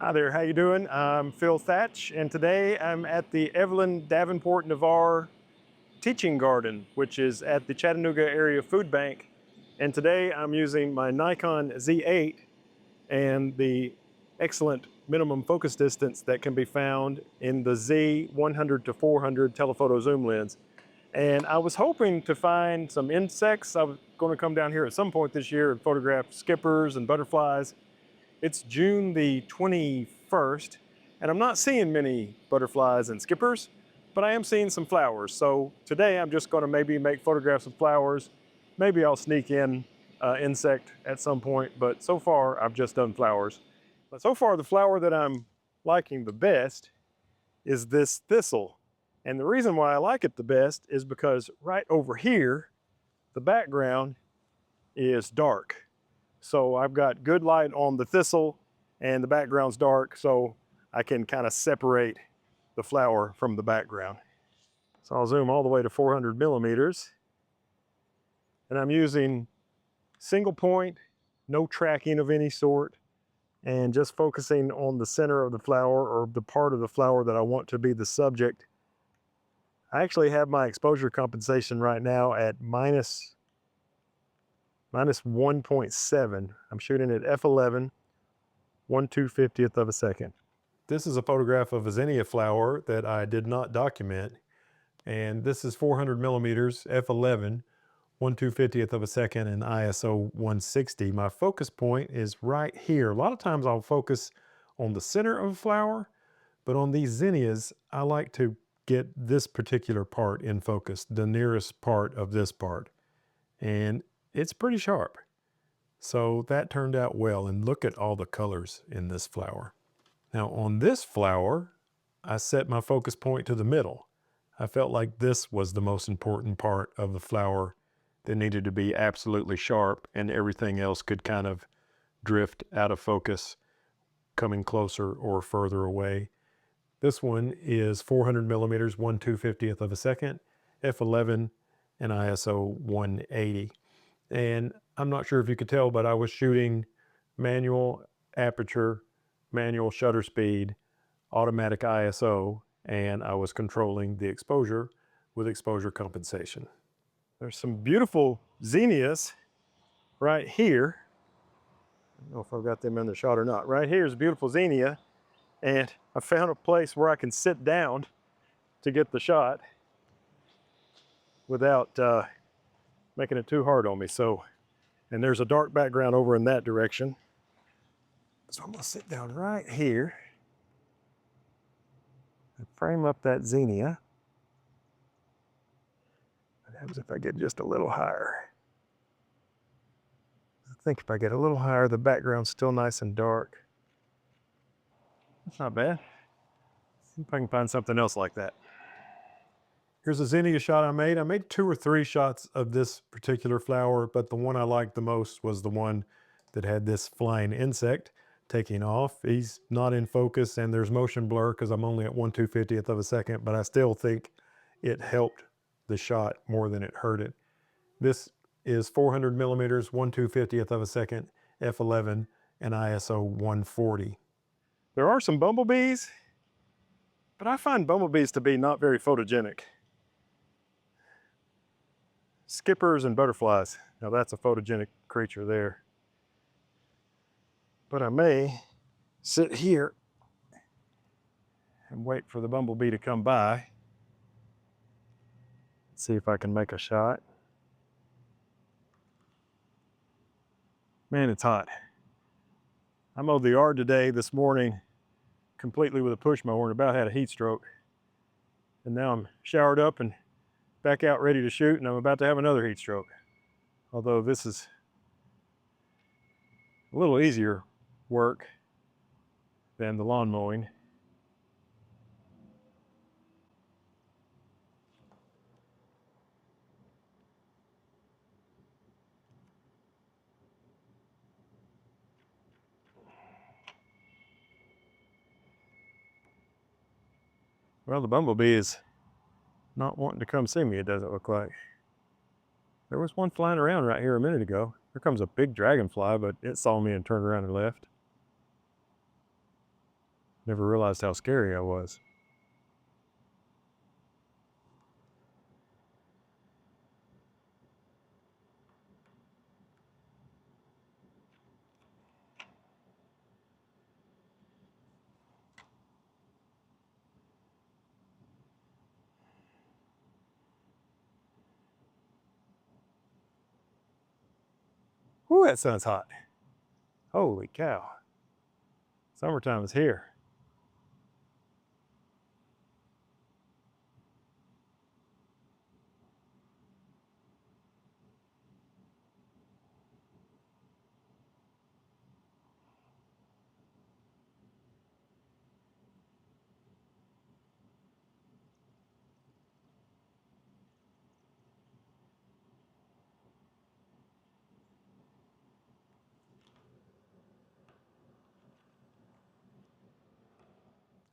Hi there, how you doing? I'm Phil Thatch, and today I'm at the Evelyn Davenport Navarre Teaching Garden, which is at the Chattanooga Area Food Bank. And today I'm using my Nikon Z8 and the excellent minimum focus distance that can be found in the Z100 to 400 telephoto zoom lens. And I was hoping to find some insects. I was going to come down here at some point this year and photograph skippers and butterflies. It's June the 21st, and I'm not seeing many butterflies and skippers, but I am seeing some flowers. So today I'm just going to maybe make photographs of flowers. Maybe I'll sneak in insect at some point, but so far I've just done flowers. But so far the flower that I'm liking the best is this thistle. And the reason why I like it the best is because right over here, the background is dark. So I've got good light on the thistle and the background's dark, so I can kind of separate the flower from the background. So I'll zoom all the way to 400 millimeters. And I'm using single point, no tracking of any sort, and just focusing on the center of the flower or the part of the flower that I want to be the subject. I actually have my exposure compensation right now at minus 1.7. I'm shooting at f11, 1/250th of a second. This is a photograph of a zinnia flower that I did not document. And this is 400 millimeters, f11, 1/250th of a second, and ISO 160. My focus point is right here. A lot of times I'll focus on the center of a flower, but on these zinnias, I like to get this particular part in focus, the nearest part of this part. And it's pretty sharp. So that turned out well, and look at all the colors in this flower. Now on this flower, I set my focus point to the middle. I felt like this was the most important part of the flower that needed to be absolutely sharp, and everything else could kind of drift out of focus, coming closer or further away. This one is 400 millimeters, 1/250th of a second, f11, and ISO 180. And I'm not sure if you could tell, but I was shooting manual aperture, manual shutter speed, automatic ISO, and I was controlling the exposure with exposure compensation. There's some beautiful zinnias right here. I don't know if I've got them in the shot or not. Right here is a beautiful zinnia, and I found a place where I can sit down to get the shot without making it too hard on me. So, and there's a dark background over in that direction. So I'm gonna sit down right here and frame up that zinnia. What happens if I get just a little higher? I think if I get a little higher, the background's still nice and dark. That's not bad. See if I can find something else like that. Here's a zinnia shot I made. I made 2 or 3 shots of this particular flower, but the one I liked the most was the one that had this flying insect taking off. He's not in focus, and there's motion blur because I'm only at 1/250th of a second, but I still think it helped the shot more than it hurt it. This is 400 millimeters, 1/250th of a second, f11, and ISO 140. There are some bumblebees, but I find bumblebees to be not very photogenic. Skippers and butterflies, now that's a photogenic creature there. But I may sit here and wait for the bumblebee to come by. See if I can make a shot. Man, it's hot. I mowed the yard this morning, completely with a push mower, and about had a heat stroke. And now I'm showered up and back out ready to shoot, and I'm about to have another heat stroke. Although this is a little easier work than the lawn mowing. Well, the bumblebee is not wanting to come see me, it doesn't look like. There was one flying around right here a minute ago. Here comes a big dragonfly, but it saw me and turned around and left. Never realized how scary I was. Whew, that sun's hot. Holy cow. Summertime is here.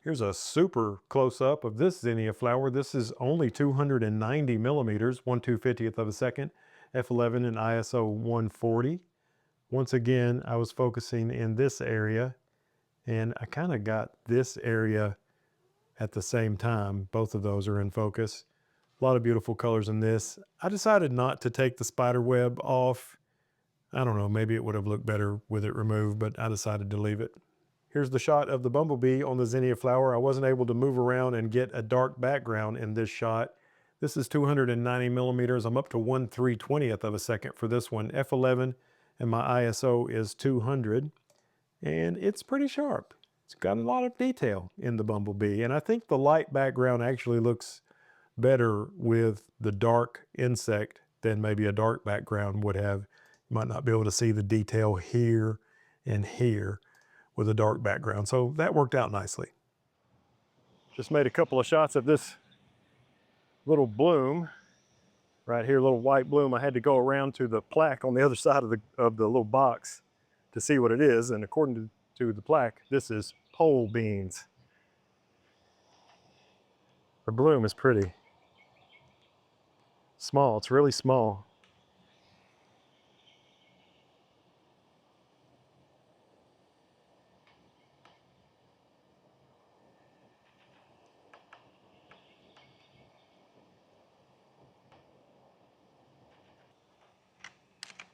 Here's a super close-up of this zinnia flower. This is only 290 millimeters, 1/250th of a second, f11 and ISO 140. Once again, I was focusing in this area, and I kind of got this area at the same time. Both of those are in focus. A lot of beautiful colors in this. I decided not to take the spider web off. I don't know, maybe it would have looked better with it removed, but I decided to leave it. Here's the shot of the bumblebee on the zinnia flower. I wasn't able to move around and get a dark background in this shot. This is 290 millimeters. I'm up to 1/320th of a second for this one, f11, and my ISO is 200, and it's pretty sharp. It's got a lot of detail in the bumblebee, and I think the light background actually looks better with the dark insect than maybe a dark background would have. You might not be able to see the detail here and here with a dark background. So that worked out nicely. Just made a couple of shots of this little bloom right here, little white bloom. I had to go around to the plaque on the other side of the little box to see what it is. And according to the plaque, this is pole beans. The bloom is pretty small. It's really small.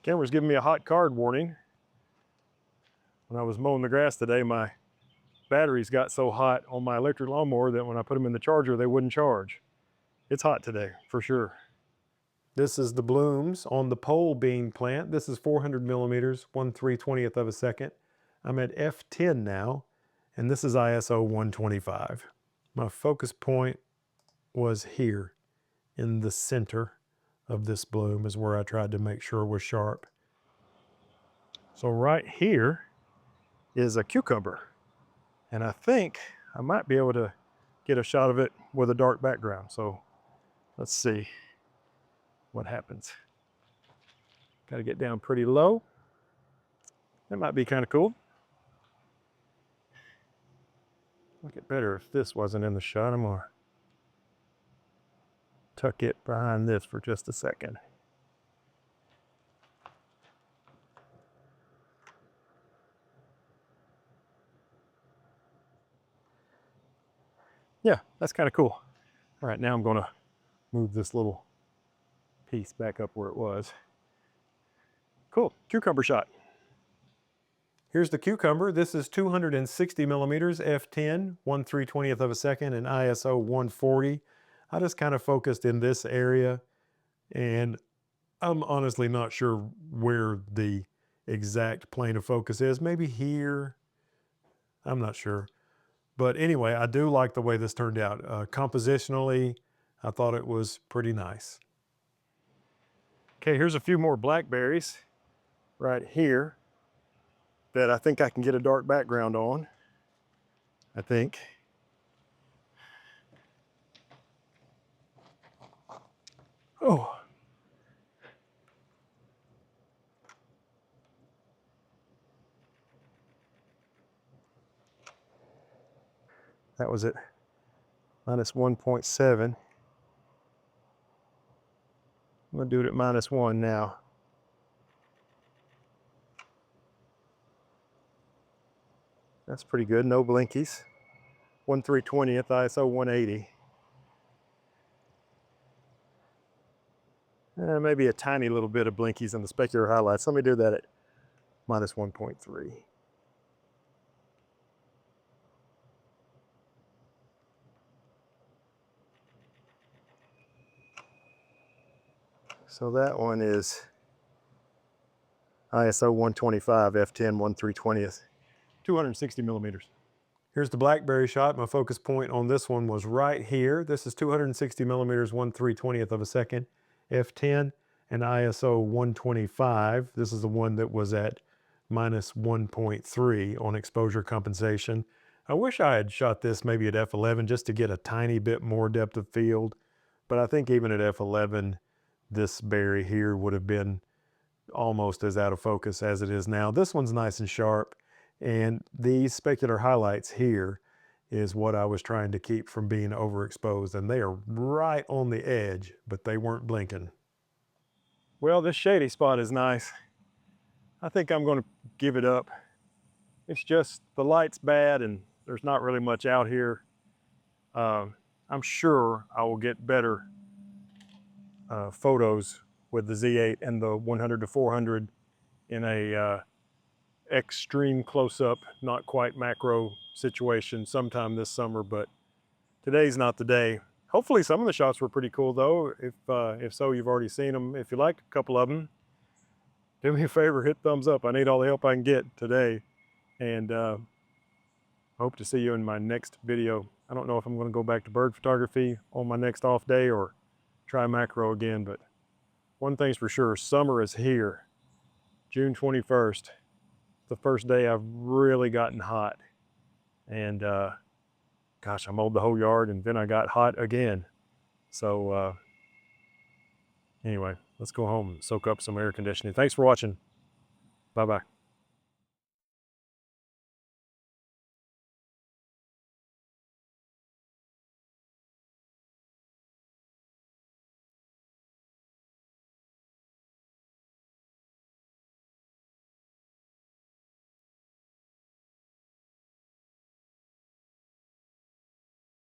Camera's giving me a hot card warning. When I was mowing the grass today, my batteries got so hot on my electric lawnmower that when I put them in the charger, they wouldn't charge. It's hot today, for sure. This is the blooms on the pole bean plant. This is 400 millimeters, 1/320th of a second. I'm at f10 now, and this is ISO 125. My focus point was here in the center of this bloom is where I tried to make sure it was sharp. So right here is a cucumber, and I think I might be able to get a shot of it with a dark background. So let's see what happens. Got to get down pretty low. That might be kind of cool. Look it better if this wasn't in the shot. I'm gonna tuck it behind this for just a second. Yeah, that's kind of cool. All right, now I'm gonna move this little piece back up where it was. Cool, cucumber shot. Here's the cucumber. This is 260 millimeters, f10, 1/320th of a second, and ISO 140. I just kind of focused in this area, and I'm honestly not sure where the exact plane of focus is. Maybe here, I'm not sure. But anyway, I do like the way this turned out. Compositionally, I thought it was pretty nice. Okay, here's a few more blackberries right here that I think I can get a dark background on. I think. Oh. That was it. Minus 1.7. I'm gonna do it at -1 now. That's pretty good, no blinkies. 1/320th, ISO 180. Maybe a tiny little bit of blinkies in the specular highlights. Let me do that at -1.3. So that one is ISO 125, f10, 1/320th, 260 millimeters. Here's the Blackberry shot. My focus point on this one was right here. This is 260 millimeters, 1/320th of a second, f10, and ISO 125. This is the one that was at -1.3 on exposure compensation. I wish I had shot this maybe at f11 just to get a tiny bit more depth of field, but I think even at f11, this berry here would have been almost as out of focus as it is now. This one's nice and sharp, and these specular highlights here is what I was trying to keep from being overexposed, and they are right on the edge, but they weren't blinking. Well, this shady spot is nice. I think I'm going to give it up. It's just the light's bad and there's not really much out here. I'm sure I will get better photos with the Z8 and the 100 to 400 in a extreme close-up, not quite macro situation sometime this summer, but today's not the day. Hopefully some of the shots were pretty cool though. If so, you've already seen them. If you liked a couple of them, do me a favor, hit thumbs up. I need all the help I can get today. And hope to see you in my next video. I don't know if I'm going to go back to bird photography on my next off day or try macro again, but one thing's for sure, summer is here. June 21st, the first day I've really gotten hot. And gosh, I mowed the whole yard and then I got hot again. So anyway, let's go home and soak up some air conditioning. Thanks for watching. Bye-bye.